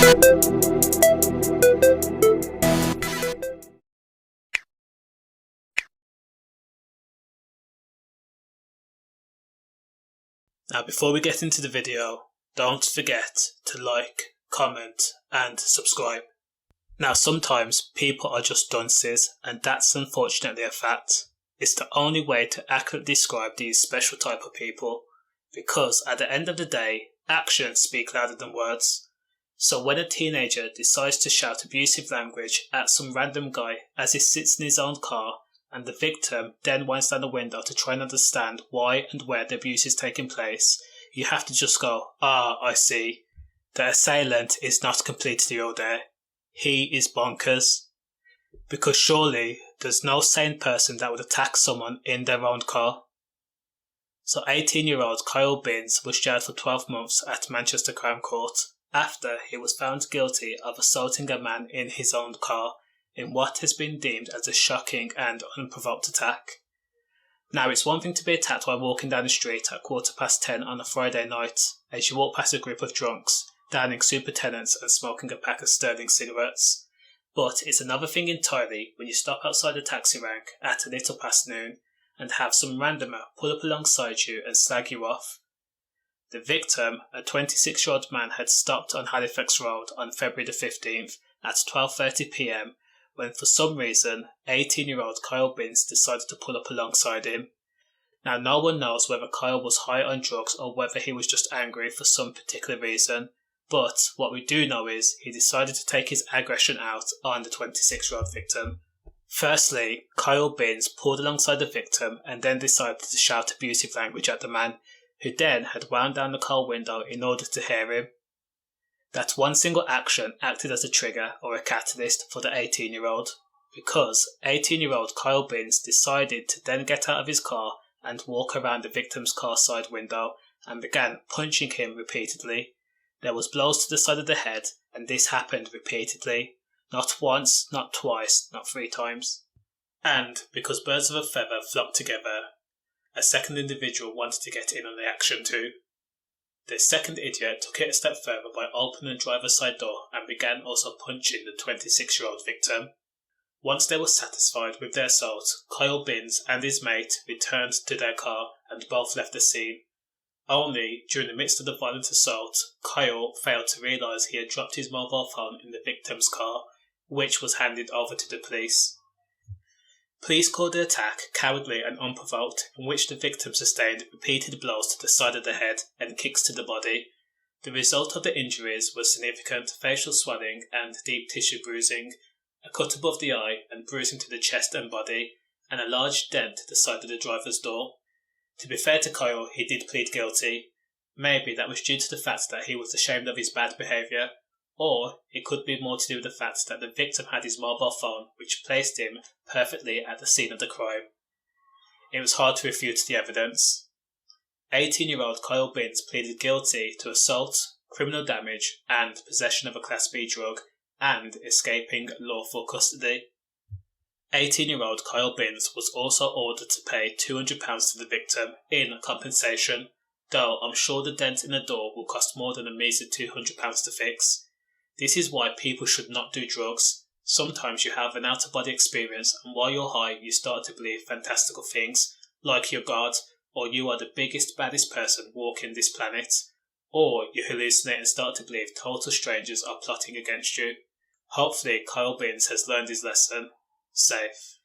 Now before we get into the video, don't forget to like, comment and subscribe. Now sometimes people are just dunces, and that's unfortunately a fact. It's the only way to accurately describe these special type of people, because at the end of the day, actions speak louder than words. So when a teenager decides to shout abusive language at some random guy as he sits in his own car, and the victim then winds down the window to try and understand why and where the abuse is taking place, you have to just go, I see. The assailant is not completely all there. He is bonkers. Because surely there's no sane person that would attack someone in their own car. So 18-year-old Kyle Binns was jailed for 12 months at Manchester Crown Court after he was found guilty of assaulting a man in his own car in what has been deemed as a shocking and unprovoked attack. Now, it's one thing to be attacked while walking down the street at 10:15 on a Friday night as you walk past a group of drunks, downing super tenants and smoking a pack of Sterling cigarettes. But it's another thing entirely when you stop outside a taxi rank at a little past noon and have some randomer pull up alongside you and slag you off. The victim, a 26-year-old man, had stopped on Halifax Road on February the 15th at 12:30 p.m. when for some reason 18-year-old Kyle Binns decided to pull up alongside him. Now no one knows whether Kyle was high on drugs or whether he was just angry for some particular reason, but what we do know is he decided to take his aggression out on the 26-year-old victim. Firstly, Kyle Binns pulled alongside the victim and then decided to shout abusive language at the man, who then had wound down the car window in order to hear him. That one single action acted as a trigger or a catalyst for the 18-year-old, because 18-year-old Kyle Binns decided to then get out of his car and walk around the victim's car side window and began punching him repeatedly. There was blows to the side of the head, and this happened repeatedly. Not once, not twice, not 3 times. And because birds of a feather flock together, a second individual wanted to get in on the action too. The second idiot took it a step further by opening the driver's side door and began also punching the 26-year-old victim. Once they were satisfied with their assault, Kyle Binns and his mate returned to their car and both left the scene. Only, during the midst of the violent assault, Kyle failed to realise he had dropped his mobile phone in the victim's car, which was handed over to the police. Police called the attack cowardly and unprovoked, in which the victim sustained repeated blows to the side of the head and kicks to the body. The result of the injuries was significant facial swelling and deep tissue bruising, a cut above the eye and bruising to the chest and body, and a large dent to the side of the driver's door. To be fair to Kyle, he did plead guilty. Maybe that was due to the fact that he was ashamed of his bad behaviour, or it could be more to do with the fact that the victim had his mobile phone, which placed him perfectly at the scene of the crime. It was hard to refute the evidence. 18-year-old Kyle Binns pleaded guilty to assault, criminal damage, and possession of a Class B drug, and escaping lawful custody. 18-year-old Kyle Binns was also ordered to pay £200 to the victim in compensation, though I'm sure the dent in the door will cost more than a measly £200 to fix. This is why people should not do drugs. Sometimes you have an out-of-body experience, and while you're high you start to believe fantastical things, like you're God, or you are the biggest, baddest person walking this planet, or you hallucinate and start to believe total strangers are plotting against you. Hopefully Kyle Binns has learned his lesson. Safe.